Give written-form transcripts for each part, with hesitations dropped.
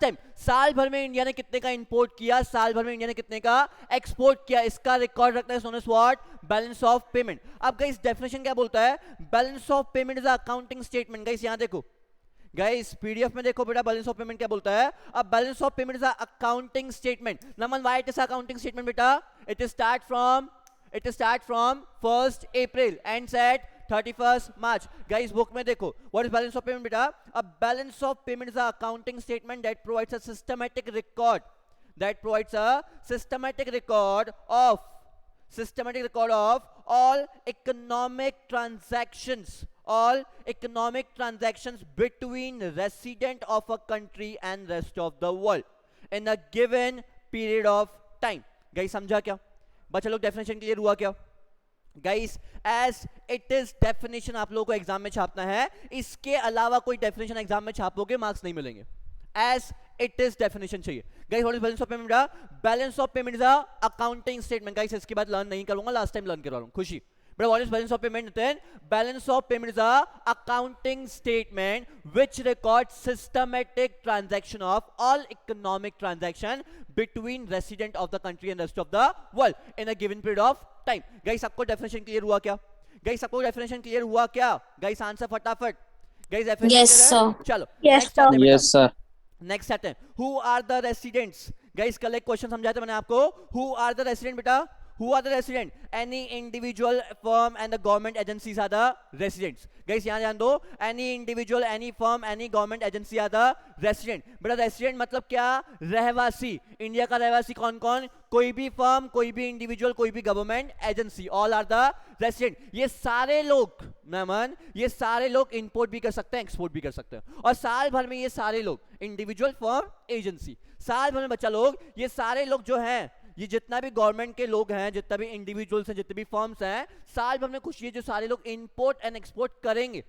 Time साल भर में इंडिया ने कितने का इंपोर्ट किया, साल भर में इंडिया ने कितने का एक्सपोर्ट किया, इसका रिकॉर्ड रखना है, known as what, balance of payment. अब गाइस डेफिनेशन क्या बोलता है, balance of payment is accounting statement. Guys यहां देखो, गाइस पीडीएफ में देखो बेटा, बैलेंस ऑफ पेमेंट क्या बोलता है। अब balance of payment is accounting statement. Naman why it is accounting statement बेटा, it start from 1st April ends at 31st March। Guys book में देखो what is balance of payment बेटा। अब balance of payment is a accounting statement that provides a systematic record, systematic record of all economic transactions between resident of a country and rest of the world in a given period of time। Guys समझा क्या बच्चा लोग, definition clear हुआ क्या guys. As it is definition आप लोगों को exam में छापना है, इसके अलावा कोई डेफिनेशन एग्जाम में छापोगे मार्क्स नहीं मिलेंगे, एज इट इज डेफिनेशन चाहिए। Guys what is balance of payment, balance of payment is a accounting statement. Guys इसके बाद लर्न नहीं करूंगा, लास्ट टाइम लर्न करवा रहा हूं, खुशी। But what is balance of payment then? Balance of payment is a accounting statement which records systematic transaction of all economic transaction between resident of the country and rest of the world in a given period of time। Guys सबको definition clear हुआ क्या? Guys सबको definition clear हुआ क्या? Guys answer फटाफट। Guys definition Yes, clear sir. है? चलो Yes, next आते हैं बेटा। Yes, sir. नेक्स्ट आते हैं, who are the residents. Guys कल एक क्वेश्चन समझाया था मैंने आपको, हु आर द रेसिडेंट बेटा, who are the resident, any individual, firm and the government agencies are the residents। guys यहाँ ध्यान दो, any individual, any firm, any government agency are the resident। बेटा रेसिडेंट मतलब क्या, रहवासी। इंडिया का रहवासी कौन कौन, कोई भी फर्म, कोई भी इंडिविजुअल, कोई भी government agency, all are the resident. ये सारे लोग नमन, ये सारे लोग इंपोर्ट भी कर सकते हैं, एक्सपोर्ट भी कर सकते हैं, और साल भर में ये सारे लोग, इंडिविजुअल, फर्म, एजेंसी, साल भर में बच्चा लोग, ये सारे लोग जो हैं, ये जितना भी गवर्नमेंट के लोग हैं, जितना भी इंडिविजुअल्स हैं, जितने भी फर्म्स हैं, साल भर में कुछ ये जो सारे लोग इंपोर्ट एंड एक्सपोर्ट करेंगे,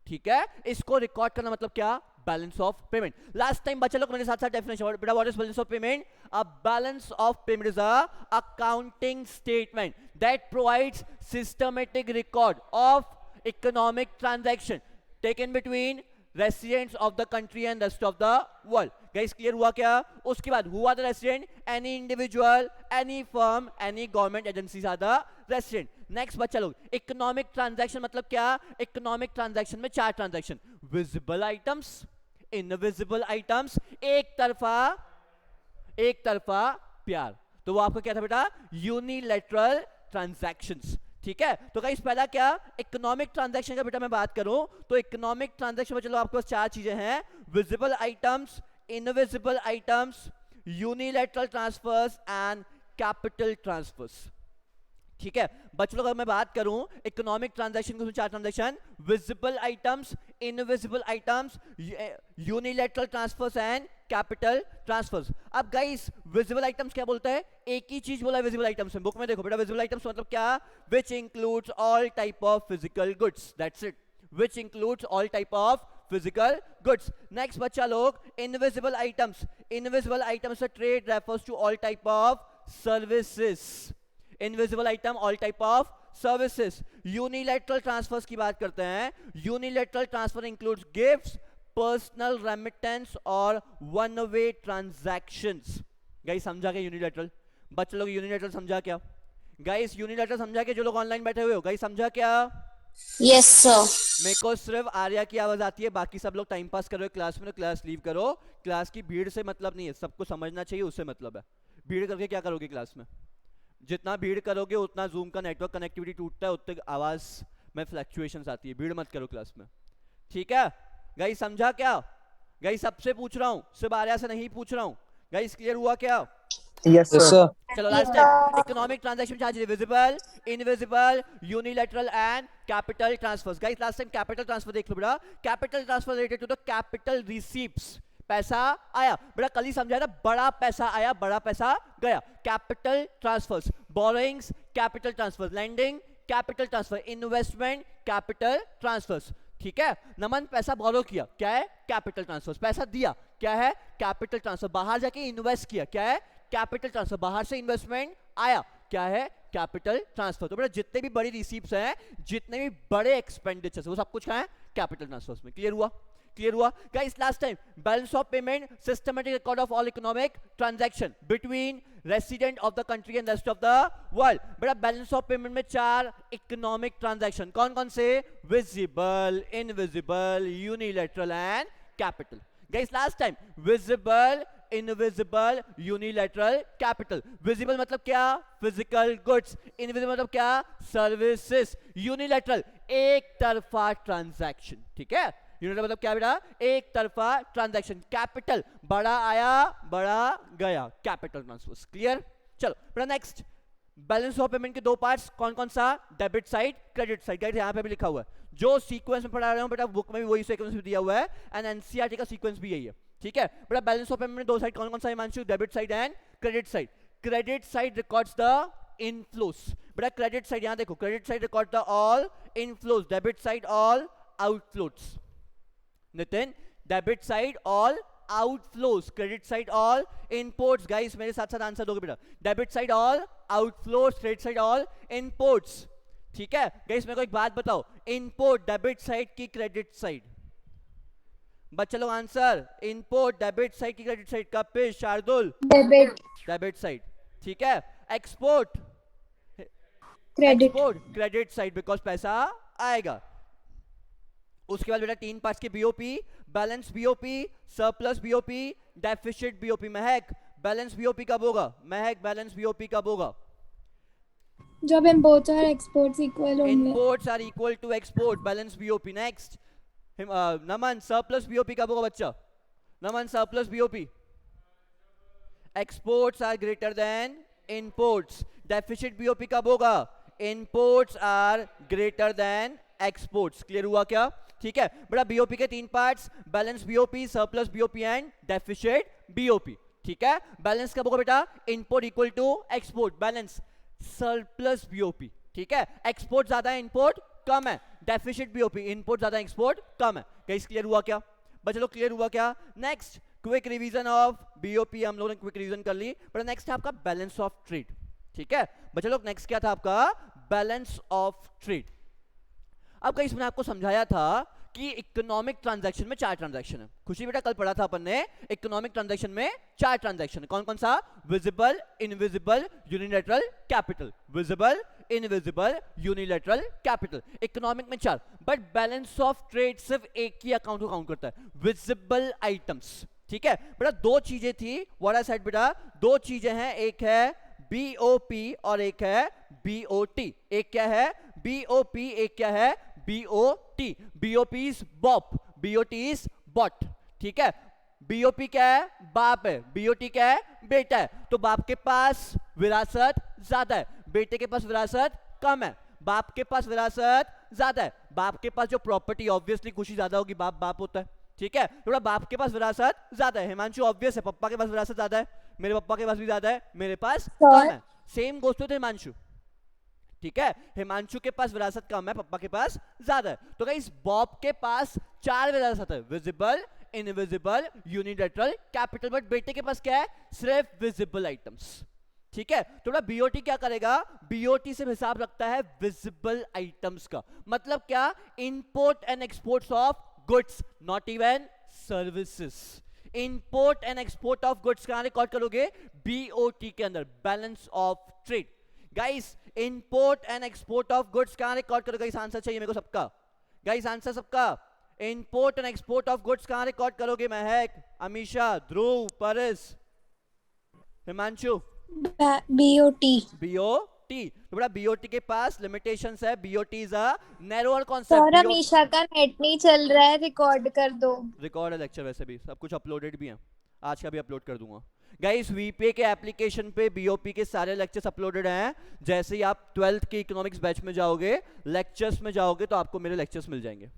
ठीक है, इसको रिकॉर्ड करना मतलब क्या, balance of payment. Last time बच्चा लोग मेरे साथ साथ डेफिनेशन बेटा, what is balance of payment, a balance of payment is a accounting statement that provides systematic record of economic transaction taken between residents of the country and rest of the world। guys clear हुआ क्या। उसके बाद who are the resident, any individual, any firm, any government agencies are the resident। next बच्चा लोग, economic transaction मतलब क्या, economic transaction में चार transaction, visible items, invisible items, एक तरफा प्यार, तो वो आपका क्या था बेटा, unilateral transactions। ठीक है, तो गाइस पहला क्या, इकोनॉमिक ट्रांजैक्शन का बेटा मैं बात करूं तो इकोनॉमिक ट्रांजैक्शन में चलो आपके पास चार चीजें हैं, visible items, invisible items, unilateral transfers and capital transverse. ठीक है बच्चों लोग, अगर मैं बात करूं इकोनॉमिक ट्रांजैक्शन के चार transaction, visible items, invisible items, unilateral transfers and capital transverse. अब गाइस विजिबल आइटम्स क्या बोलता है, एक ही चीज बोला है विजिबल आइटम्स में, बुक में देखो बेटा, विजिबल आइटम्स मतलब क्या, which includes all type of physical goods, that's it, which includes all type of physical goods. Next बच्चा लोग, invisible items, invisible items trade refers to all type of services, invisible item all type of services. Unilateral transfers की बात करते हैं, unilateral transfer includes gifts, personal remittance और one way transactions. Guys समझा क्या unilateral, बच्चे लोग यूनिलैटरल समझा क्या, गाइस यूनिलैटरल समझा क्या, जो लोग ऑनलाइन बैठे हुए हो गाइस समझा क्या। Yes, sir. मेरे को सिर्फ आर्या की आवाज आती है, बाकी सब लोग टाइम पास कर रहे हो क्लास में, तो क्लास लीव करो, क्लास की भीड़ से मतलब नहीं है, सबको समझना चाहिए, उससे मतलब है। भीड़ करके क्या करोगे क्लास में, जितना भीड़ करोगे उतना जूम का नेटवर्क कनेक्टिविटी टूटता है, उतने आवाज में फ्लक्चुएशंस आती है, भीड़ मत करो क्लास में, ठीक है गाइस समझा क्या। गाइस सबसे पूछ रहा हूं, सिर्फ आर्या से नहीं पूछ रहा हूं, गाइस क्लियर हुआ क्या। Yes, sir. चलो लास्ट टाइम, इकोनॉमिक ट्रांजैक्शन चार चीजें, visible, invisible, unilateral and capital transfers. Guys last time capital transfer देख लो बेटा, capital transfer related to the capital receipts, पैसा आया बेटा, कल ही समझाया था, बड़ा पैसा आया, बड़ा पैसा गया, capital transfers, borrowings, capital transfers, lending, capital transfer, investment, capital transfers. ठीक है, नमन पैसा बोरो किया, क्या है, कैपिटल ट्रांसफर, पैसा दिया, क्या है, कैपिटल ट्रांसफर, बाहर जाके इन्वेस्ट किया, क्या है, कैपिटल ट्रांसफर, बाहर से इन्वेस्टमेंट आया, क्या है, कैपिटल ट्रांसफर। तो बेटा जितने भी बड़ी रिसीप्ट्स हैं, जितने भी बड़े एक्सपेंडिचर्स, वो सब कुछ है कैपिटल ट्रांसफर्स में। क्लियर हुआ, क्लियर हुआ guys? Last time balance of payment systematic record of all economic transaction between resident of the country and rest of the world. बेटा बैलेंस ऑफ पेमेंट में 4 इकोनॉमिक ट्रांजैक्शन कौन कौन से? Visible, invisible, unilateral and capital. Guys last time visible, invisible, unilateral, capital. Visible मतलब क्या? Physical goods. Invisible मतलब क्या? Services. Unilateral एक तरफा ट्रांजैक्शन, ठीक है? यूनिलैटरल मतलब क्या बेटा? एक तरफा ट्रांजैक्शन। कैपिटल बड़ा आया बड़ा गया, कैपिटल ट्रांसफर्स। क्लियर? चलो बेटा नेक्स्ट, बैलेंस ऑफ पेमेंट के 2 पार्ट्स कौन कौन सा? Debit side, credit side. Guys यहाँ पे भी लिखा हुआ है, जो सीक्वेंस में पढ़ा रहा हूँ बेटा बुक में भी वही सीक्वेंस दिया हुआ है एंड एनसीईआरटी का सीक्वेंस भी यही है, ठीक है? बेटा बैलेंस ऑफ पेमेंट में 2 साइड कौन कौन सा Himanshu? Debit side and credit side. Credit side records the inflows. बेटा क्रेडिट साइड यहाँ देखो, credit side record the all inflows, debit side all outflows. Nitin, debit side all outflows, credit side all inputs. Guys मेरे साथ साथ answer दोगे बेटा। Debit side all outflows, credit side all inputs, ठीक है? गाइस मेरे को एक बात बताओ, इनपुट डेबिट साइड की क्रेडिट साइड? बच्चे लोग आंसर, इनपुट डेबिट साइड की credit side? Kapish, Shardul? Debit. Debit side, ठीक है? Export? Credit. Export credit side, because पैसा आएगा। उसके बाद बेटा 3 पार्ट्स के BOP, balance BOP, surplus BOP, deficit BOP. महक, बैलेंस बीओपी कब होगा? महक, बैलेंस बीओपी कब होगा? जब imports और exports equal होंगे। Imports are equal to export, balance BOP. Next, Naman, surplus BOP कब होगा बच्चा? नमन, surplus BOP? Exports are greater than imports. Deficit BOP कब होगा? Imports are greater than exports. Clear हुआ क्या? ठीक है बेटा, BOP के 3 parts, balance BOP, surplus BOP and deficit BOP, ठीक है? बैलेंस कब होगा बेटा? Input equal to export, balance surplus BOP, ठीक है? एक्सपोर्ट ज्यादा है, इनपुट कम है। डेफिसिट बीओपी, इनपुट ज्यादा है, एक्सपोर्ट कम है। गाइस क्लियर हुआ क्या बच्चे लोग? क्लियर हुआ क्या? Next, quick revision of BOP हम लोगों ने क्विक रिवीजन कर ली। बट नेक्स्ट है आपका बैलेंस ऑफ ट्रेड, ठीक है बच्चे लोग? नेक्स्ट क्या था आपका? Balance of trade. अब गाइस मैंने आपको समझाया था कि इकोनॉमिक ट्रांजैक्शन में 4 ट्रांजैक्शन है। खुशी बेटा कल पढ़ा था अपन ने, इकोनॉमिक ट्रांजैक्शन में 4 ट्रांजैक्शन है। कौन कौन सा? Visible, invisible, unilateral, capital. Visible, invisible, unilateral, capital. Economic में 4, बट बैलेंस ऑफ ट्रेड सिर्फ एक ही अकाउंट को काउंट करता है, विजिबल आइटम्स, ठीक है बेटा? 2 चीजें थी, व्हाट आई सेड बेटा, 2 चीजें हैं, एक है बीओपी और एक है बीओटी। एक क्या है? बीओपी, एक क्या है? BOT. BOP is बॉप, BOT is bought, ठीक है? बीओपी क्या है? बाप है, बीओटी क्या है? बेटा है। तो बाप के पास विरासत ज्यादा है, बेटे के पास विरासत कम है। बाप के पास विरासत ज्यादा है, बाप के पास जो प्रॉपर्टी, ऑब्वियसली खुशी ज्यादा होगी, बाप बाप होता है, ठीक है? थोड़ा बाप के पास विरासत ज्यादा है। हिमांशु ऑब्वियस है, पप्पा के पास विरासत ज्यादा है, मेरे पप्पा के पास भी ज्यादा है, मेरे पास कम है। सेम गोष्ट होते हिमांशु, ठीक है? हिमांशु के पास विरासत कम है, पप्पा के पास ज्यादा है। तो गाइस बॉब के पास 4 विरासत है, visible, invisible, unilateral, capital. But बेटे के पास क्या है? सिर्फ विजिबल आइटम्स, ठीक है? तो ना बीओटी क्या करेगा? बीओटी से हिसाब रखता है विजिबल आइटम्स का। मतलब क्या? Import and exports of goods, not even services. Import and export of goods कहां रिकॉर्ड करोगे? बीओटी के अंदर, balance of trade. Guys import and export of goods कहां रिकॉर्ड करोगे? गाइस आंसर चाहिए मेरे को सबका, गाइस आंसर सबका। Import and export of goods कहां रिकॉर्ड करोगे? महक, अमीशा, ध्रुव, परस, हिमांशु? बीओटी। बीओटी। तो बड़ा बीओटी के पास लिमिटेशंस है, BOT is a narrower concept. Sir Amisha का नेट नहीं चल रहा है, रिकॉर्ड कर दो। रिकॉर्ड है लेक्चर, वैसे भी सब कुछ अपलोडेड भी है, आज का भी अपलोड कर दूंगा। गाइस वीपीए के एप्लीकेशन पे बीओपी के सारे लेक्चर्स अपलोडेड हैं। जैसे ही आप 12th के इकोनॉमिक्स बैच में जाओगे, लेक्चर्स में जाओगे, तो आपको मेरे लेक्चर्स मिल जाएंगे,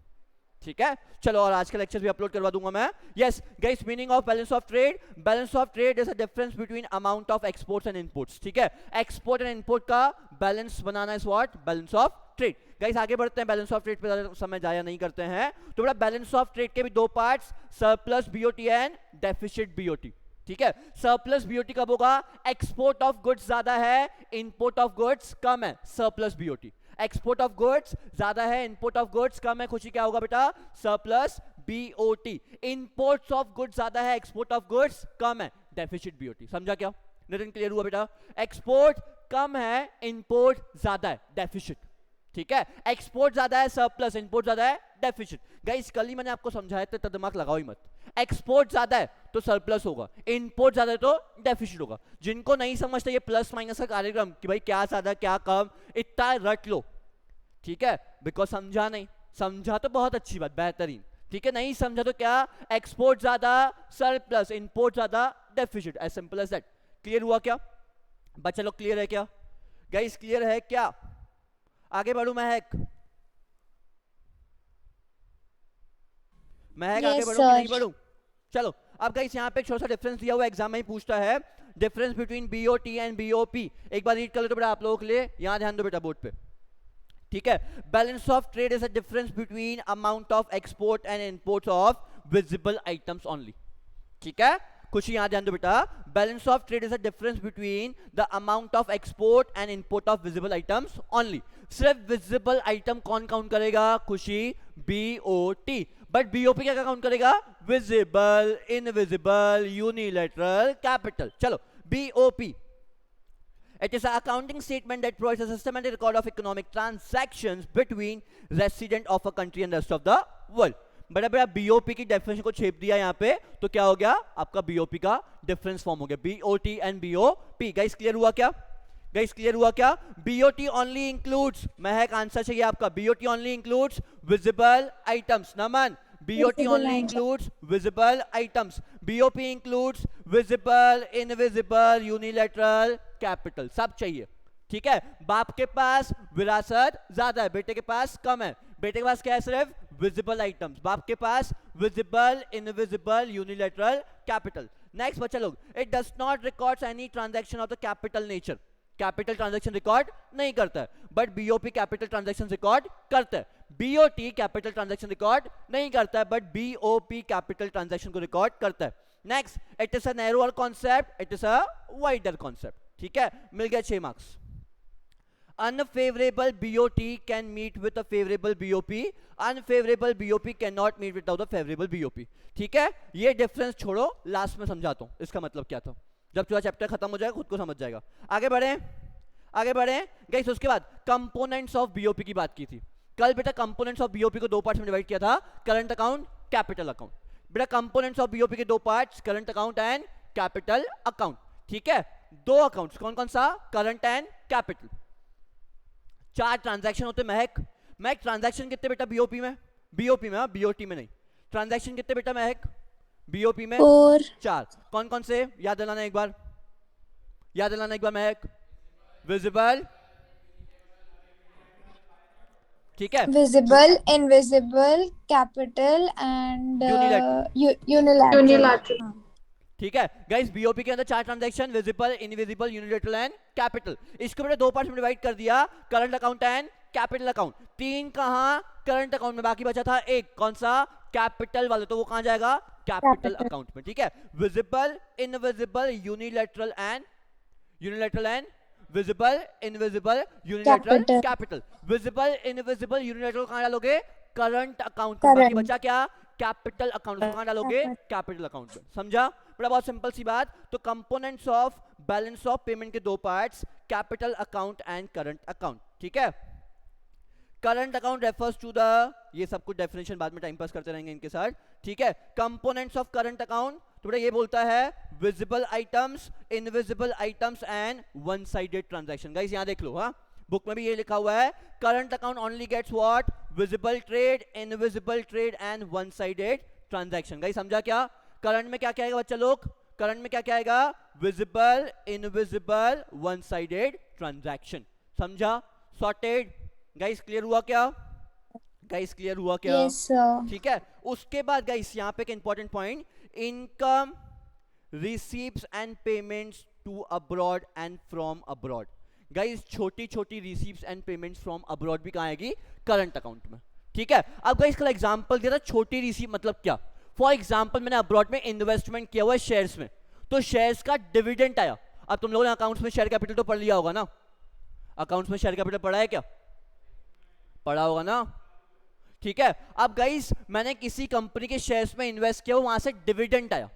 ठीक है? चलो, और आज का लेक्चर भी अपलोड करवा दूंगा मैं। Yes guys, meaning of balance of trade. Balance of trade is a difference between amount of exports and inputs, ठीक है? एक्सपोर्ट एंड इनपुट का balance banana is what? Balance of trade. Guys आगे बढ़ते हैं, balance of trade पे ज्यादा समय जाया नहीं करते हैं। तो बड़ा बैलेंस ऑफ ट्रेड के भी 2 parts, surplus BOT and deficit BOT, ठीक है? सरप्लस बीओटी कब होगा? एक्सपोर्ट ऑफ गुड्स ज्यादा है, इनपुट ऑफ गुड्स कम है, surplus BOT. Export of goods ज्यादा है, इनपुट ऑफ गुड्स कम है, खुशी क्या होगा बेटा? Surplus BOT, imports of goods ज्यादा है, एक्सपोर्ट ऑफ गुड्स कम है, डेफिसिट बीओटी। समझा क्या? नितिन क्लियर हुआ बेटा? एक्सपोर्ट कम है, इंपोर्ट ज्यादा है, डेफिसिट। ठीक है, एक्सपोर्ट ज्यादा है सरप्लस, इंपोर्ट ज्यादा है डेफिसिट। गाइस कल ही मैंने आपको समझाया था, दिमाग लगाओ ही मत। एक्सपोर्ट ज्यादा है तो सरप्लस होगा, इंपोर्ट ज्यादा है तो डेफिसिट होगा। जिनको नहीं समझते ये प्लस माइनस का कार्यक्रम कि भाई क्या ज्यादा क्या कम, इतना रट लो, ठीक है, बिकॉज समझा नहीं, समझा तो बहुत अच्छी बात, बेहतरीन, ठीक है, नहीं समझा तो क्या, एक्सपोर्ट ज्यादा सरप्लस, इंपोर्ट ज्यादा deficit, as simple as that. Clear हुआ क्या बच्चा लोग? क्लियर है क्या गाइस? क्लियर है क्या? आगे बढ़ू महक? महक Yes, आगे बढ़ू कि नहीं sir. बढ़ू? चलो अब गाइस यहाँ पे एक छोटा सा डिफरेंस दिया हुआ एग्जाम में ही पूछता है, difference between BOT and BOP. एक बार रीड कर लो तो बेटा आप लोगों के लिए, यहाँ ध्यान दो बेटा बोर्ड पे, ठीक है। Balance of trade is a difference between amount of export and import of visible items only, ठीक है। कुछ यहाँ ध्यान दो बेटा, balance of trade is a difference between the amount of export and import of visible items only. सिर्फ visible item कौन count करेगा? खुशी, बीओटी। बट बीओपी क्या काउंट करेगा? Visible, invisible, unilateral, capital. चलो BOP, it is an accounting statement that provides a systematic record of economic transactions between resident of a country and rest of the world। बड़ा बड़ा BOP की definition को छेप दिया यहाँ पे, तो क्या हो गया आपका? बीओपी का डिफरेंस फॉर्म हो गया, BOT and BOP. Guys clear हुआ क्या? गाइस क्लियर हुआ क्या? BOT only includes, Mahak answer चाहिए आपका, BOT only includes visible items. Naman, BOT Visible only items. includes visible items. BOP includes visible, invisible, unilateral, capital, सब चाहिए, ठीक है। बाप के पास विरासत ज्यादा है, बेटे के पास कम है। बेटे के पास क्या है? सिर्फ विजिबल आइटम्स। बाप के पास visible, invisible, unilateral, capital. Next बच्चा लोग, it does not records any transaction of the capital nature. Capital transaction record नहीं करता है, but BOP capital transaction record करता है। बीओटी कैपिटल ट्रांजैक्शन रिकॉर्ड नहीं करता है, बट बीओपी कैपिटल ट्रांजैक्शन को रिकॉर्ड करता है। Next, it is a narrower concept, it is a wider concept, ठीक है। मिल गया 6 marks. Unfavorable BOT can meet with a favorable BOP. Unfavorable BOP cannot meet without a favorable BOP. ठीक है, ये डिफरेंस छोड़ो, लास्ट में समझाता हूँ इसका मतलब क्या था। जब पूरा चैप्टर खत्म हो जाएगा खुद को समझ जाएगा। आगे बढ़े, आगे बढ़े गाइस। उसके बाद कंपोनेंट्स ऑफ बीओपी की बात की थी कल बेटा। कंपोनेंट्स ऑफ बीओपी को 2 पार्ट्स में डिवाइड किया था, करंट अकाउंट, कैपिटल अकाउंट। बेटा कंपोनेंट्स ऑफ बीओपी के 2 parts, current account and capital account, ठीक है। 2 अकाउंट्स कौन कौन सा? Current and capital. 4 ट्रांजैक्शन होते महक। महक ट्रांजैक्शन कितने बेटा बीओपी में? बीओपी में, बीओटी में नहीं। ट्रांजैक्शन कितने बेटा महक? बीओपी में 4। कौन कौन से? याद दिलाना एक बार, याद दिलाना एक बार महक। विजिबल, ठीक है, Visible, invisible, capital and Unilateral. unilateral. हाँ. ठीक है गाइस। बीओपी के अंदर 4 transaction, visible, invisible, unilateral and capital. इसको मैंने 2 पार्ट्स में डिवाइड कर दिया, current account and capital account. 3 कहाँ? करंट अकाउंट में, बाकी बचा था 1, कौन सा? कैपिटल वाले, तो वो कहाँ जाएगा? कैपिटल अकाउंट में, ठीक है। Visible, invisible, unilateral and visible, invisible, unilateral, capital. Visible, invisible, unilateral कहाँ डालोगे? करंट अकाउंट में। बाकी बचा क्या? Capital account. कहाँ डालोगे? कैपिटल अकाउंट में। समझा? बड़ा बहुत सिंपल सी बात। तो components of balance of payment के 2 parts, capital account and current account, ठीक है। Current account refers to the, ये सब कुछ डेफिनेशन बाद में टाइम पास करते रहेंगे इनके साथ, ठीक है। कंपोनेंट्स ऑफ करंट अकाउंट, तो बेटा ये बोलता है visible items, invisible items and one sided transaction. Guys यहाँ देख लो, हाँ बुक में भी ये लिखा हुआ है, current account only gets what? Visible trade, invisible trade and one sided transaction. Guys समझा क्या? करंट में क्या क्या आएगा बच्चा लोग? करंट में क्या क्या आएगा? Visible, invisible, one sided transaction. समझा? सॉर्टेड? गाइस क्लियर हुआ क्या? गाइस क्लियर हुआ क्या? Yes, sir. ठीक है। उसके बाद गाइस यहाँ पे एक important point, income, receipts and payments to abroad and from abroad. Guys छोटी छोटी receipts and payments from abroad भी कहाँ आएगी? करंट अकाउंट में, ठीक है। अब गाइस कल एग्जांपल दिया था, छोटी रिसीप्ट मतलब क्या? फॉर एग्जांपल मैंने अब्रॉड में इन्वेस्टमेंट किया हुआ है शेयर्स में, तो शेयर्स का डिविडेंड आया। अब तुम लोगों ने अकाउंट्स में शेयर कैपिटल तो पढ़ लिया होगा ना? अकाउंट्स में शेयर कैपिटल पढ़ा है क्या? पढ़ा होगा ना, ठीक है। अब गाइस मैंने किसी कंपनी के शेयर्स में इन्वेस्ट किया, वहां से डिविडेंड आया।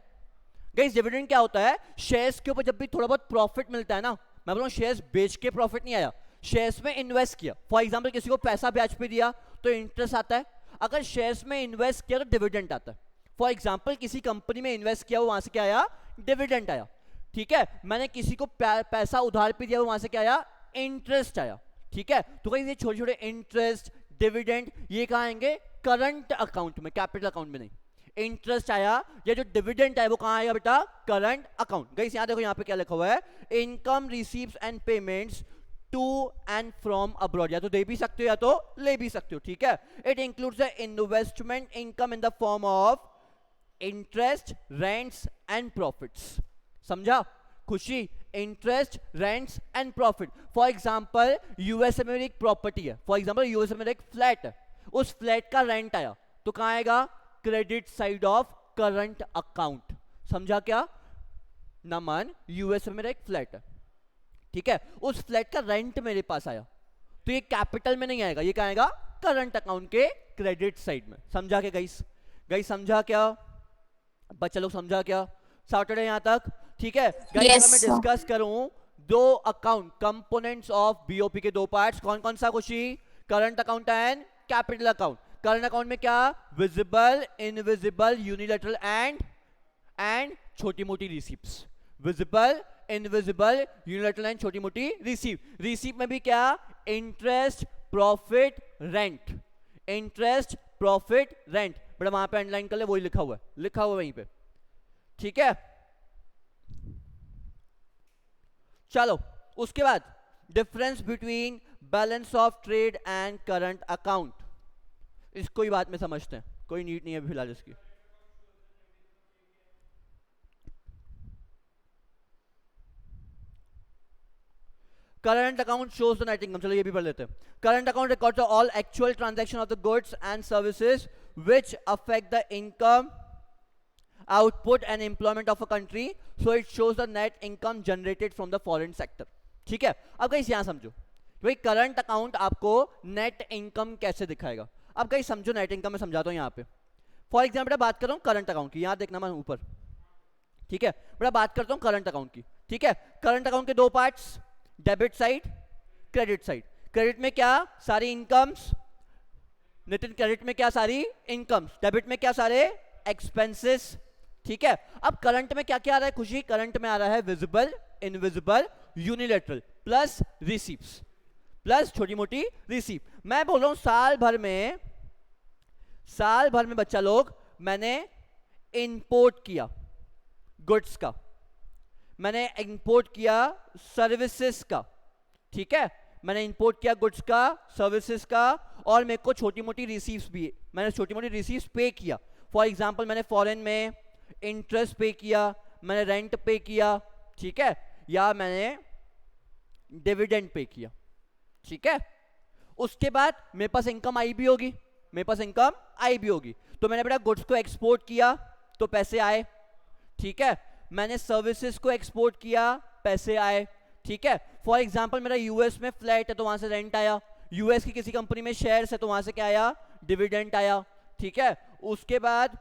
गाइस डिविडेंड क्या होता है? शेयर्स के ऊपर जब भी थोड़ा बहुत प्रॉफिट मिलता है ना, मैं बोल रहा हूँ शेयर्स बेच के प्रॉफिट नहीं आया, शेयर्स में इन्वेस्ट किया। फॉर एग्जांपल किसी को पैसा ब्याज पे दिया तो इंटरेस्ट आता है, अगर शेयर्स में इन्वेस्ट किया तो डिविडेंड आता है। फॉर एग्जांपल किसी कंपनी में इन्वेस्ट किया, वहां से क्या आया? डिविडेंड आया। ठीक है, मैंने किसी को पैसा उधार पे दिया, वहां से क्या आया? इंटरेस्ट आया। ठीक है, तो गाइस ये छोटे छोटे इंटरेस्ट, डिविडेंड, ये कहाँ आएंगे? करंट अकाउंट में, कैपिटल अकाउंट में नहीं। इंटरेस्ट आया या जो डिविडेंड है वो कहाँ आएगा बेटा? Current account. गाइस यहाँ देखो, यहाँ पे क्या लिखा हुआ है? Income receives and payments to and from abroad, या तो दे भी सकते हो या तो ले भी सकते हो। ठीक है, it includes the investment income in the form of interest, rents and profits. समझा? खुशी, interest, rents and profit. For example USA में एक प्रॉपर्टी है, फॉर एग्जांपल यूएसए में एक फ्लैट है, उस फ्लैट का रेंट आया तो कहाँ आएगा? Credit side of current account. समझा क्या? नमन, यूएसए में एक फ्लैट है, ठीक है, उस फ्लैट का रेंट मेरे पास आया, तो ये कैपिटल में नहीं आएगा, ये क्या आएगा? करंट अकाउंट के क्रेडिट साइड में। समझा क्या गाइस? गाइस समझा क्या? बच्चा लोग समझा क्या? सैटरडे यहां तक? ठीक है गाइस, Yes, मैं sir. डिस्कस करूं दो अकाउंट कंपोनेंट्स ऑफ बीओपी के दो पार्ट्स, कौन कौन सा खुशी? Current account and capital account. Current account में क्या? विजिबल, इनविजिबल, यूनिलैटरल एंड छोटी मोटी receipts. Visible, invisible, unilateral and छोटी मोटी रिसीप्ट। रिसीप्ट में भी क्या? Interest, profit, rent. Interest, profit, rent. बड़ा वहां पे अंडरलाइन कर ले, वही लिखा हुआ है, लिखा हुआ है वहीं पे। ठीक है, चलो उसके बाद difference between balance of trade and current account, इसको ही बात में समझते हैं, कोई नीड नहीं है फिलहाल इसकी। Current account shows the net income, चलो ये भी पढ़ लेते हैं। Current account records all actual transaction of the goods and services which affect the income, output and employment of a country, so it shows the net income generated from the foreign sector। ठीक है, अब guys यहां समझो भाई, current account आपको net income कैसे दिखाएगा। अब गाइस समझो, नेट इनकम मैं समझाता हूं यहाँ पे। फॉर एग्जाम्पल बात कर रहा हूँ करंट अकाउंट की, यहाँ देखना मैं ऊपर, ठीक है, बड़ा बात करता हूँ करंट अकाउंट की। ठीक है, करंट अकाउंट के दो parts, debit side, credit side. Credit में क्या? सारी इनकम्स। नितिन, क्रेडिट में क्या? सारी इनकम्स। डेबिट में क्या? सारे एक्सपेंसेस। ठीक है, अब करंट में क्या क्या आ रहा है खुशी? करंट में आ रहा है visible, invisible, unilateral plus receipts, plus छोटी मोटी रिसीप्ट। मैं बोल रहा हूं साल भर में बच्चा लोग मैंने इंपोर्ट किया गुड्स का, मैंने इंपोर्ट किया सर्विसेज का। ठीक है, मैंने इंपोर्ट किया गुड्स का, सर्विसेज का, और मेरे को छोटी मोटी रिसीप्ट्स भी, मैंने छोटी मोटी रिसीप्ट्स पे किया। फॉर एग्जांपल मैंने फॉरेन में इंटरेस्ट पे किया, मैंने रेंट पे किया, ठीक है, या मैंने डिविडेंड पे किया। ठीक है, उसके बाद मेरे पास इनकम आई भी होगी, मेरे पास इनकम आई भी होगी, तो मैंने बेटा गुड्स को एक्सपोर्ट किया तो पैसे आए। ठीक है, मैंने सर्विसेज को एक्सपोर्ट किया, पैसे आए। ठीक है, फॉर एग्जांपल मेरा यूएस में फ्लैट है तो वहां से रेंट आया, यूएस की किसी कंपनी में शेयर्स है तो वहां से क्या आया? डिविडेंड आया। ठीक है, उसके बाद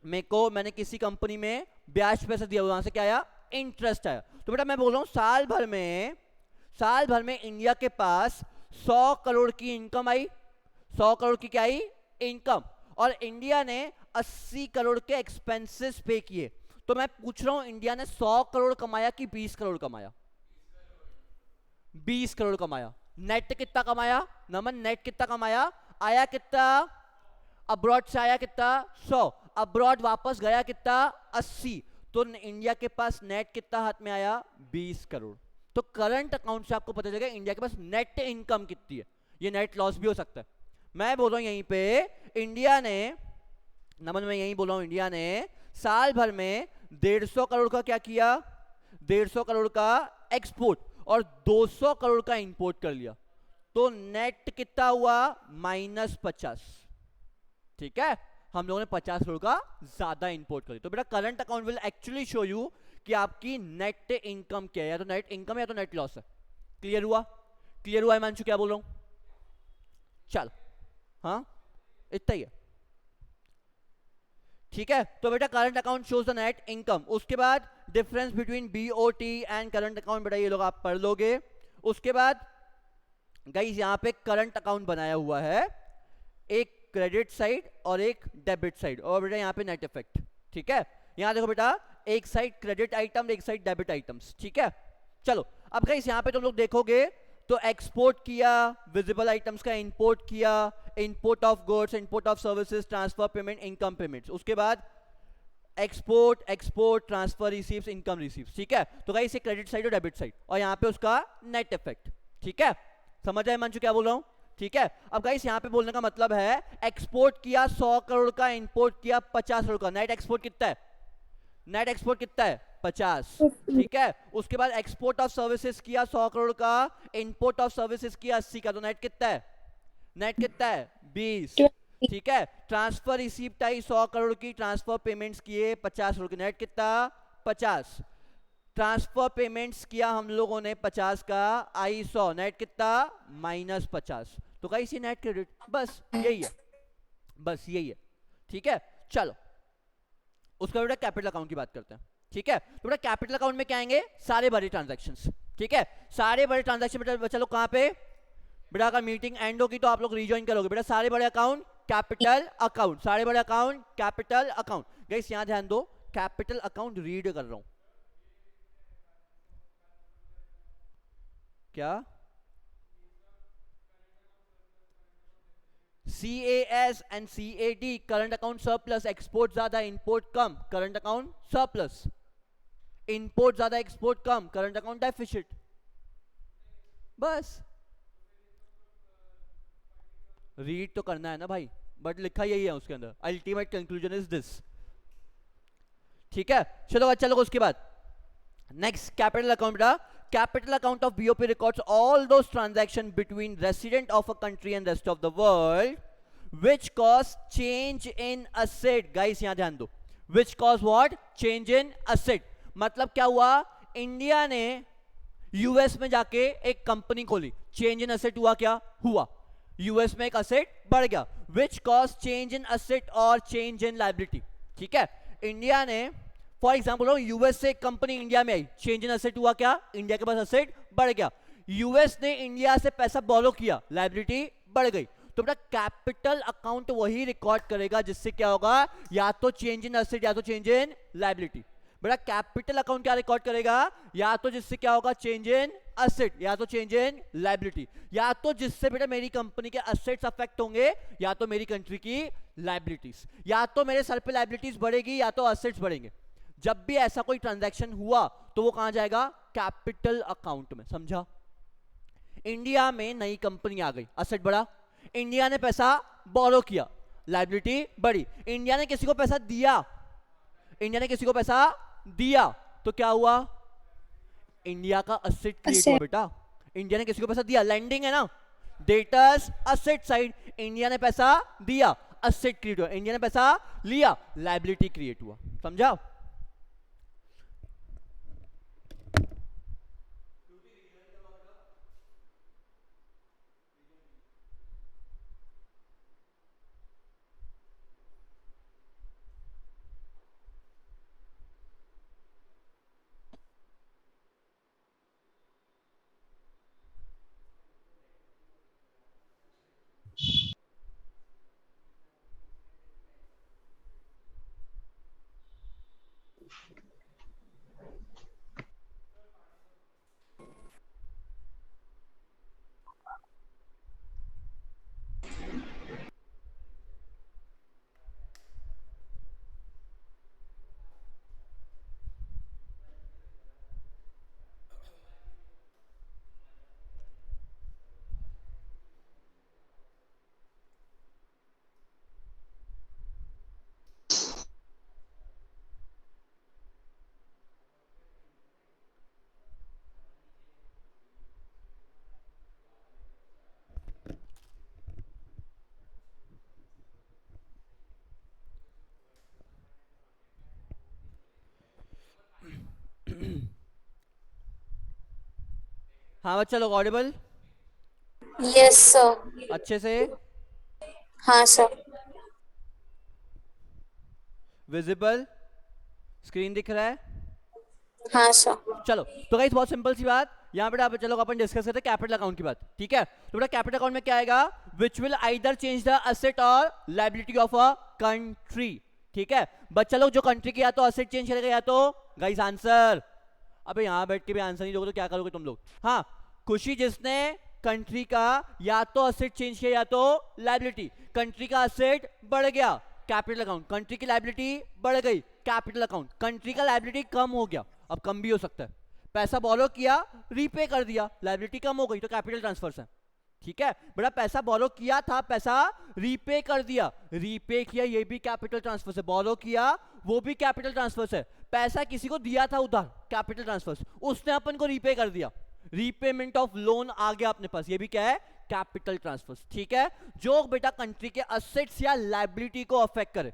मैंने किसी कंपनी में ब्याज पैसा दिया, वहां से क्या आया? इंटरेस्ट आया। तो बेटा मैं बोल रहा हूं साल भर में इंडिया के पास 100 करोड़ की इनकम आई, 100 करोड़ की क्या आई? इनकम, और इंडिया ने 80 करोड़ के एक्सपेंसेस पे किए। तो मैं पूछ रहा हूं इंडिया ने 100 करोड़ कमाया कि 20 करोड़ कमाया? 20 करोड़ कमाया। नेट कितना कमाया नमन? नेट कितना कमाया? आया कितना? अब्रॉड से आया कितना? 100, अब्रॉड वापस गया कितना? 80, तो इंडिया के पास नेट कितना हाथ में आया? 20 करोड़। तो करंट अकाउंट से आपको पता चलेगा इंडिया के पास नेट इनकम कितनी है। ये नेट लॉस भी हो सकता है। मैं बोल रहा हूं यहीं पे इंडिया ने, नमन मैं यही बोल रहा हूं, इंडिया ने साल भर में 150 करोड़ का क्या किया? 150 करोड़ का एक्सपोर्ट और 200 करोड़ का इंपोर्ट कर लिया, तो नेट कितना हुआ? -50। ठीक है, हम लोगों ने 50 करोड़ का ज्यादा इंपोर्ट कर लिया। तो बेटा current account will actually show you कि आपकी नेट इनकम क्या है, या तो नेट इनकम है या तो नेट लॉस है। क्लियर हुआ? क्लियर हुआ हिमांशु? क्या बोल रहा हूं? चल, हाँ इतना ही है, ठीक है। तो बेटा current account shows the net income, उसके बाद difference between BOT and current account, बेटा ये लोग आप पढ़ लोगे। उसके बाद गाइस यहाँ पे करंट अकाउंट बनाया हुआ है, एक क्रेडिट साइड और एक डेबिट साइड, और बेटा यहाँ पे नेट इफेक्ट, ठीक है। यहाँ देखो बेटा एक साइड क्रेडिट आइटम, एक साइड डेबिट आइटम्स, ठीक है। चलो अब गाइस यहाँ पे तुम लोग देखोगे तो एक्सपोर्ट किया, विजिबल आइटम्स का इंपोर्ट किया, import of goods, import of services, transfer payment, income payments, उसके बाद export, export, transfer receives, income receives, ठीक है। तो गाइस ये क्रेडिट साइड और डेबिट साइड, और यहाँ पे उसका नेट इफेक्ट, ठीक है। समझ आए मंचू क्या बोल रहा हूँ, ठीक है। अब गाइस यहाँ पे बोलने का मतलब है एक्सपोर्ट किया 100 करोड़ का, इंपोर्ट किया 50 करोड़ का, नेट एक्सपोर्ट कितना है, नेट एक्सपोर्ट कितना है 50, ठीक है। उसके बाद एक्सपोर्ट ऑफ सर्विसेज किया 100 करोड़ का, इंपोर्ट ऑफ सर्विसेज किया 80 का, तो नेट कितना है, नेट कितना है 20, ठीक है। ट्रांसफर रिसीप्ट आई 100 करोड़ की, ट्रांसफर पेमेंट्स किए 50 करोड़ की, नेट कितना 50, ट्रांसफर पेमेंट्स किया हम लोगों ने 50 का, आई 100, नेट कितना -50। तो गाइस ये नेट क्रेडिट, बस यही है, बस यही है, ठीक है। चलो उसका बेटा कैपिटल अकाउंट की बात करते हैं, ठीक है। तो बेटा कैपिटल अकाउंट में क्या आएंगे, सारे बड़े ट्रांजैक्शंस, ठीक है। सारे बड़े ट्रांजैक्शन बेटा चलो कहाँ पे, बेटा अगर मीटिंग एंड होगी तो आप लोग रिजॉइन करोगे, बेटा सारे बड़े अकाउंट कैपिटल अकाउंट, सारे बड़े अकाउंट कैपिटल अकाउंट। गाइस यहां ध्यान दो, कैपिटल अकाउंट रीड कर रहा हूं क्या, CAS and CAD current account surplus, export ज्यादा इंपोर्ट कम, करंट अकाउंट सरप्लस, इंपोर्ट ज्यादा एक्सपोर्ट कम, करंट अकाउंट डेफिसिट, बस रीड तो करना है ना भाई, बट लिखा यही है उसके अंदर, अल्टीमेट कंक्लूजन इज दिस, ठीक है। चलो अच्छा लोग उसके बाद नेक्स्ट कैपिटल अकाउंट, बेटा capital account of BOP records all those transaction between resident of a country and rest of the world which cause change in asset. Guys यहां ध्यान दो, which cause what, change in asset, मतलब क्या हुआ, India ने US में जाके एक कंपनी खोली, चेंज इन असेट हुआ, क्या हुआ, यूएस में एक असेट बढ़ गया, which cause change in asset और चेंज इन लायबिलिटी, ठीक है। इंडिया ने फॉर एग्जांपल यूएस से एक कंपनी इंडिया में आई, चेंज इन असेट हुआ, क्या इंडिया के पास असेट बढ़ गया, यूएस ने इंडिया से पैसा बोरो किया, लायबिलिटी बढ़ गई। तो बेटा कैपिटल अकाउंट वही रिकॉर्ड करेगा जिससे क्या होगा, या तो चेंज इन असेट या तो चेंज इन लायबिलिटी। बेटा कैपिटल अकाउंट क्या रिकॉर्ड करेगा, या तो जिससे क्या होगा चेंज इन असेट या तो चेंज इन लायबिलिटी, या तो जिससे बेटा मेरी कंपनी के असेट्स अफेक्ट होंगे या तो मेरी कंट्री की लायबिलिटीज, या तो मेरे सर पे लायबिलिटीज बढ़ेगी या तो असेट्स बढ़ेंगे। जब भी ऐसा कोई ट्रांजैक्शन हुआ तो वो कहां जाएगा, कैपिटल अकाउंट में, समझा। इंडिया में नई कंपनी आ गई, असेट बढ़ा, इंडिया ने पैसा बोरो किया, लायबिलिटी बढ़ी, इंडिया ने किसी को पैसा दिया, इंडिया ने किसी को पैसा दिया तो क्या हुआ, इंडिया का असेट क्रिएट हुआ बेटा, इंडिया ने किसी को पैसा दिया, लैंडिंग है ना, डेटर्स असेट साइड, इंडिया ने पैसा दिया, असेट क्रिएट हुआ, इंडिया ने पैसा लिया, लायबिलिटी क्रिएट हुआ, समझा। हाँ बच्चा लोग ऑडिबल, यस सर। अच्छे से, हाँ सर। विजिबल, स्क्रीन दिख रहा है? हाँ सर। चलो तो गाइस बहुत सिंपल सी बात, यहाँ पे चलो अपन डिस्कस करते हैं कैपिटल अकाउंट की बात, ठीक है? तो बेटा कैपिटल अकाउंट में क्या आएगा? Which will either change the asset और लायबिलिटी ऑफ अ कंट्री, ठीक है? बच्चा लोग जो कंट्री की या तो असेट चेंज करेगा या तो गाइस आंसर, अबे यहाँ बैठ के भी आंसर नहीं दोगे तो क्या करोगे तुम लोग? हाँ, खुशी जिसने कंट्री का या तो असेट चेंज किया या तो लायबिलिटी, कंट्री का असेट बढ़ गया कैपिटल अकाउंट, कंट्री की लायबिलिटी बढ़ गई कैपिटल अकाउंट, कंट्री का लायबिलिटी कम हो गया, अब कम भी हो सकता है, पैसा बोरो किया रीपे कर दिया, लायबिलिटी कम हो गई तो कैपिटल ट्रांसफर्स है, ठीक है? बड़ा पैसा बोरो किया था, पैसा रीपे कर दिया, रीपे किया, ये भी कैपिटल ट्रांसफर है, बोरो किया वो भी कैपिटल ट्रांसफर है, पैसा किसी को दिया था उधार, कैपिटल ट्रांसफर, उसने अपन को रीपे कर दिया, रीपेमेंट ऑफ लोन आ गया अपने पास, ये भी क्या है? कैपिटल ट्रांसफर, ठीक है? जो बेटा कंट्री के असेट्स या लायबिलिटी को अफेक्ट करे,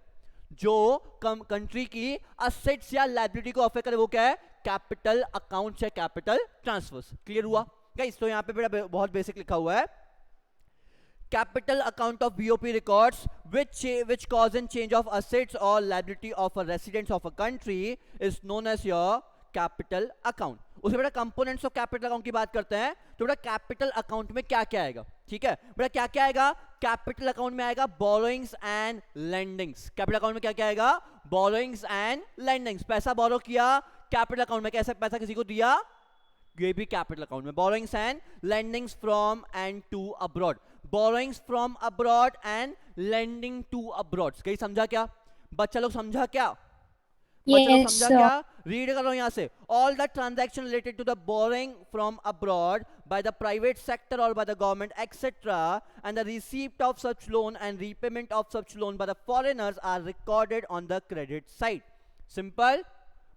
जो कंट्री की असेट्स या लायबिलिटी को अफेक्ट करे वो क्या है? कैपिटल अकाउंट या कैपिटल ट्रांसफर्स। क्लियर हुआ गाइस? तो यहां पे बेटा बहुत बेसिक लिखा हुआ है, capital account of BOP records which cause and change of assets or liability of a residence of a country is known as your capital account। उसके बेटा कंपोनेंट्स ऑफ कैपिटल अकाउंट की बात करते हैं, तो बेटा कैपिटल अकाउंट में क्या क्या आएगा, ठीक है? बेटा क्या क्या आएगा कैपिटल अकाउंट में? आएगा बोरोइंग्स एंड लेंडिंग्स, कैपिटल अकाउंट में क्या क्या आएगा? बोरोइंग्स एंड लेंडिंग्स, पैसा बोरो किया कैपिटल अकाउंट में, कैसा पैसा किसी को दिया, ये भी कैपिटल अकाउंट में, borrowings and lendings from and to abroad, borrowings from abroad and lending to abroad. कहीं समझा क्या बच्चा लोग? समझा क्या बच्चा लोग? समझा क्या? रीड कर रहा हूं यहां से, all the transaction related to the borrowing from abroad by the private sector or by the government etc and the receipt of such loan and repayment of such loan by the foreigners are recorded on the credit side। Simple,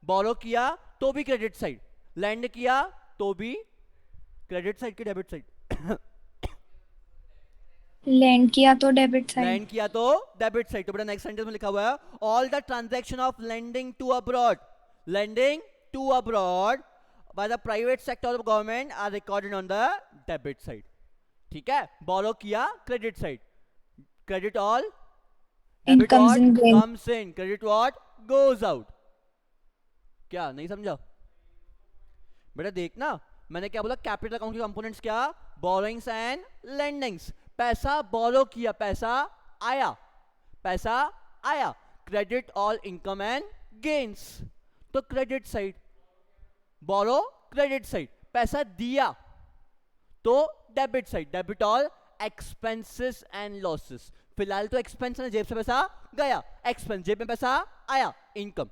borrow किया तो भी credit side, lend किया तो भी credit side की debit side, lend किया तो debit side, lend किया तो डेबिट साइड। तो बेटा नेक्स्ट सेंटेंस में लिखा हुआ है, all the transaction of lending to abroad, lending to abroad by the private sector of government are recorded on the debit side, ठीक है? बोरो किया credit side, credit all, debit what comes in, credit what goes out. क्या नहीं समझा बेटा? देखना मैंने क्या बोला, कैपिटल अकाउंट के कंपोनेंट्स क्या? बोरोइंग्स एंड लेंडिंग्स, पैसा बोरो किया, पैसा आया, पैसा आया, credit all income and gains, तो क्रेडिट साइड, बोरो क्रेडिट साइड, पैसा दिया तो debit side, debit all expenses and losses, फिलहाल तो एक्सपेंस है, जेब से पैसा गया, एक्सपेंस जेब में पैसा आया, इनकम।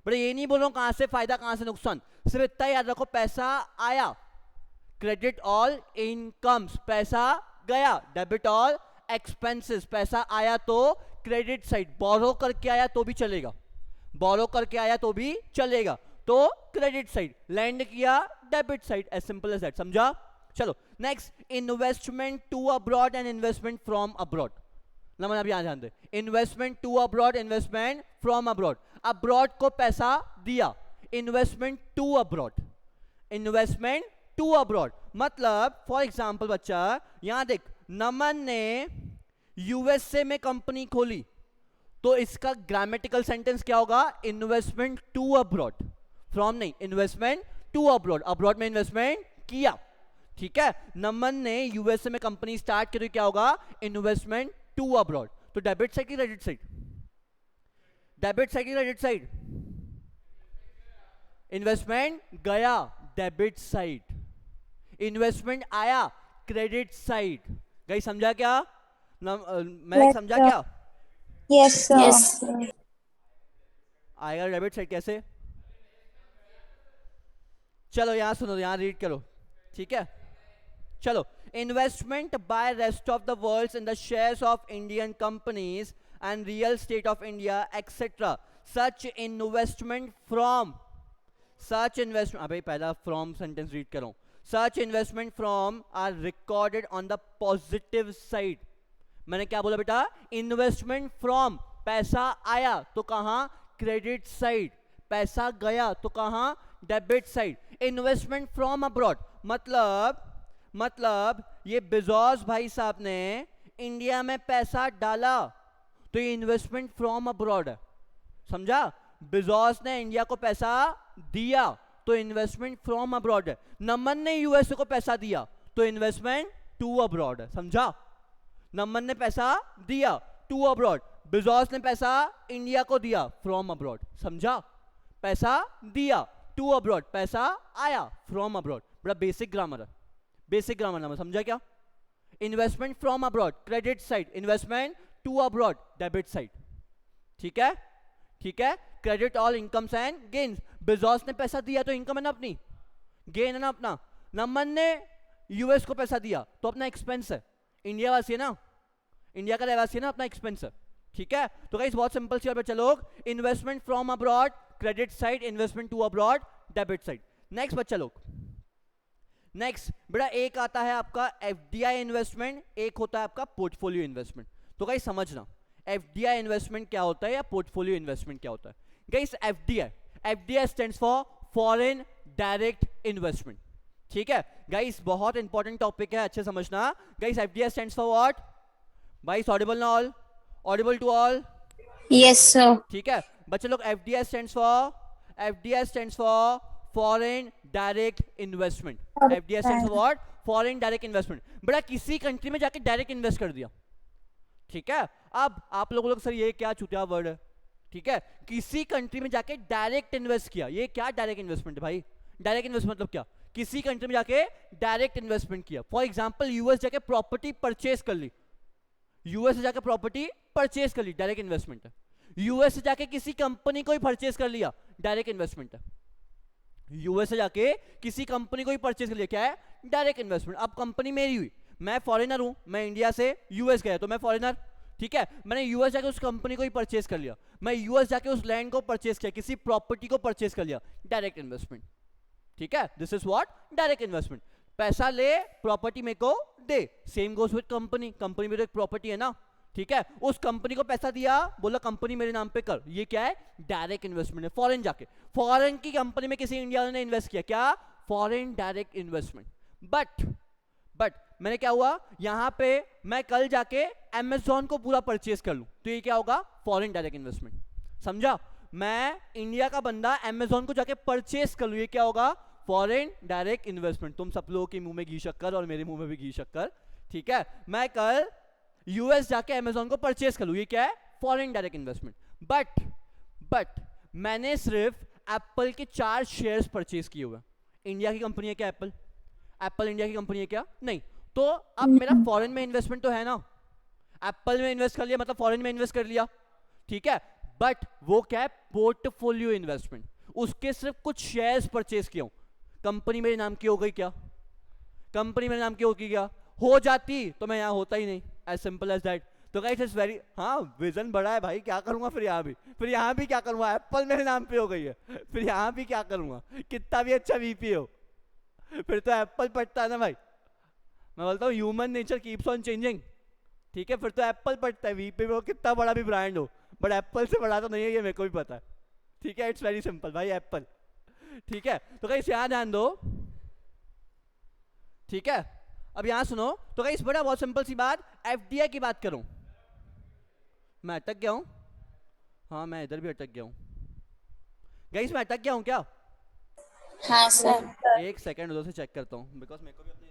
बट ये नहीं बोल रहा हूं कहां से फायदा कहां से नुकसान, सिर्फ इतना याद रखो, पैसा आया क्रेडिट ऑल इनकम्स, पैसा गया डेबिट ऑल एक्सपेंसेस, पैसा आया तो क्रेडिट साइड, बोरो करके आया तो भी चलेगा, बोरो करके आया तो भी चलेगा, तो क्रेडिट साइड, लैंड किया debit side, as simple as that. समझा? चलो next, investment to abroad and investment from abroad. ना मैंने अभी यहां ध्यान दे, investment to abroad, investment from abroad, abroad को पैसा दिया, investment to abroad, investment to abroad मतलब फॉर एग्जांपल बच्चा यहां देख, नमन ने यूएसए में कंपनी खोली, तो इसका ग्रामेटिकल सेंटेंस क्या होगा? इन्वेस्टमेंट टू अब्रॉड, फ्रॉम नहीं, इन्वेस्टमेंट टू अब्रॉड, अब्रॉड में इन्वेस्टमेंट किया, ठीक है? नमन ने यूएसए में कंपनी स्टार्ट की तो क्या होगा? इन्वेस्टमेंट टू अब्रॉड, तो डेबिट साइड की क्रेडिट साइड, डेबिट साइड की क्रेडिट साइड, इन्वेस्टमेंट गया डेबिट साइड, इन्वेस्टमेंट आया क्रेडिट साइड। गाइस समझा क्या? मैं समझा क्या? Yes sir. आएगा डेबिट साइड कैसे? चलो यहां सुनो, यहां रीड करो, ठीक है? चलो, investment by rest of the world in the shares of Indian companies and real estate of India etcetera, such investment from, such investment, अबे पहला फ्रॉम सेंटेंस रीड करो, such investment from are recorded on the positive side. मैंने क्या बोला बेटा? Investment from, पैसा आया तो कहां? क्रेडिट साइड, पैसा गया तो कहां? Debit side. Investment from abroad मतलब ये बिजॉस भाई साहब ने इंडिया में पैसा डाला तो ये इन्वेस्टमेंट फ्रॉम अब्रॉड है, समझा? बिजॉस ने इंडिया को पैसा दिया तो इन्वेस्टमेंट फ्रॉम अब्रॉड है, नमन ने यूएसए को पैसा दिया तो इन्वेस्टमेंट टू अब्रॉड है, समझा? नमन ने पैसा दिया टू अब्रॉड, बिजॉस ने पैसा इंडिया को दिया फ्रॉम अब्रॉड, समझा? पैसा दिया टू अब्रॉड, पैसा आया फ्रॉम अब्रॉड, बड़ा बेसिक ग्रामर है, बेसिक ग्रामर नाम, समझा क्या? Investment from abroad credit side, investment to abroad debit side, ठीक है? ठीक है, credit all incomes and gains, बिजॉस ने पैसा दिया तो इनकम है ना अपनी, गेन है ना अपना, नमन ने यूएस को पैसा दिया तो अपना एक्सपेंस है, इंडिया वासी है ना, इंडिया का रहवासी है ना, अपना एक्सपेंस है, ठीक है? तो गाइस बहुत सिंपल सी और बच्चे लोग, investment from abroad credit side, investment to abroad debit side. Next बच्चा लोग, नेक्स्ट बेटा एक आता है आपका एफडीआई इन्वेस्टमेंट, एक होता है आपका पोर्टफोलियो इन्वेस्टमेंट। तो गाइस समझना एफडीआई इन्वेस्टमेंट क्या होता है या पोर्टफोलियो इन्वेस्टमेंट क्या होता है। Guys FDI stands for foreign direct investment, ठीक है? गाइस बहुत इंपॉर्टेंट टॉपिक है, अच्छे समझना। Guys FDI stands for what? Guys audible ना all? Audible to all? Yes sir. ठीक है बच्चे लोग, FDI stands for foreign direct investment. FDI stands for what? Foreign direct investment. बड़ा किसी कंट्री में जाके डायरेक्ट इन्वेस्ट कर दिया, ठीक है? अब आप लोग सर ये क्या चुतिया वर्ड है, ठीक है? किसी कंट्री में जाके डायरेक्ट इन्वेस्ट किया, ये क्या डायरेक्ट इन्वेस्टमेंट है भाई? डायरेक्ट इन्वेस्टमेंट मतलब क्या? किसी कंट्री में जाके डायरेक्ट इन्वेस्टमेंट किया। फॉर एग्जांपल यूएस जाके प्रॉपर्टी परचेज कर ली, यूएस से जाके प्रॉपर्टी परचेज कर ली, डायरेक्ट इन्वेस्टमेंट है। यूएस से जाके किसी कंपनी को ही परचेज कर लिया, डायरेक्ट इन्वेस्टमेंट है। यूएस से जाके किसी कंपनी को ही परचेज कर लिया, क्या है? Direct investment. अब कंपनी मेरी हुई, मैं फॉरेनर हूं, मैं इंडिया से यूएस गया तो मैं फॉरेनर, ठीक है? मैंने यूएस जाके उस कंपनी को ही परचेज कर लिया, मैं यूएस जाके उस लैंड को परचेज किया, किसी प्रॉपर्टी को परचेज कर लिया, डायरेक्ट इन्वेस्टमेंट, ठीक है? This is what? Direct investment. पैसा ले, प्रॉपर्टी मेरे को दे, same goes with company, company मेरी एक प्रॉपर्टी है ना, ठीक है? उस कंपनी को पैसा दिया, बोला कंपनी मेरे नाम पे कर, ये क्या है? डायरेक्ट इन्वेस्टमेंट है। फॉरेन जाके फॉरेन की कंपनी में किसी इंडिया ने इन्वेस्ट किया, क्या? Foreign direct investment. बट मैंने क्या हुआ, यहां पे मैं कल जाके अमेज़न को पूरा परचेज कर लूं तो ये क्या होगा? फॉरेन डायरेक्ट इन्वेस्टमेंट, समझा? मैं इंडिया का बंदा अमेज़न को जाके परचेज कर लूं, ये क्या होगा? Foreign direct investment. तुम सब लोगों के मुंह में घी शक्कर और मेरे मुंह में भी घी शक्कर, ठीक है? मैं कल यूएस जाके अमेज़न को परचेज कर लूं, ये क्या है? Foreign direct investment. बट मैंने सिर्फ एप्पल के 4 शेयर्स परचेज किए हुए। इंडिया की कंपनी है क्या एप्पल? एप्पल इंडिया की कंपनी है क्या? नहीं। तो अब मेरा फॉरेन में इन्वेस्टमेंट तो है ना, एप्पल में इन्वेस्ट कर लिया मतलब फॉरेन में इन्वेस्ट कर लिया, ठीक है? बट वो क्या है? Portfolio investment. उसके सिर्फ कुछ शेयर्स परचेज किया हूं, कंपनी मेरे नाम की हो गई क्या? कंपनी मेरे नाम की होगी क्या? हो जाती तो मैं यहां होता ही नहीं, एज सिंपल एज दैट। तो गाइस इट्स वेरी, हाँ विजन बड़ा है भाई, क्या करूंगा फिर यहाँ भी क्या करूंगा? एप्पल मेरे नाम पे हो गई है, फिर यहाँ भी क्या करूंगा? कितना भी अच्छा वीपी हो फिर तो एप्पल पड़ता है ना भाई। मैं बोलता हूँ human nature keeps on changing, ठीक है? फिर तो एप्पल पड़ता है, वीपी में वो कितना बड़ा भी ब्रांड हो, बट एप्पल से बड़ा तो नहीं है, ये मेरे को भी पता है, ठीक है? इट्स वेरी सिंपल भाई, एप्पल, ठीक है? तो गाइस यहाँ ध्यान दो, ठीक है? अब यहाँ सुनो, तो गाइस बड़ा बहुत सिंपल सी बात, एफडीआई की बात करूं, मैं अटक गया हूं, हाँ मैं इधर भी अटक गया हूं गाइस, मैं अटक गया हूं क्या? हाँ सर। एक सेकंड उधर से चेक करता हूं, बिकॉज मेरे को भी अपनी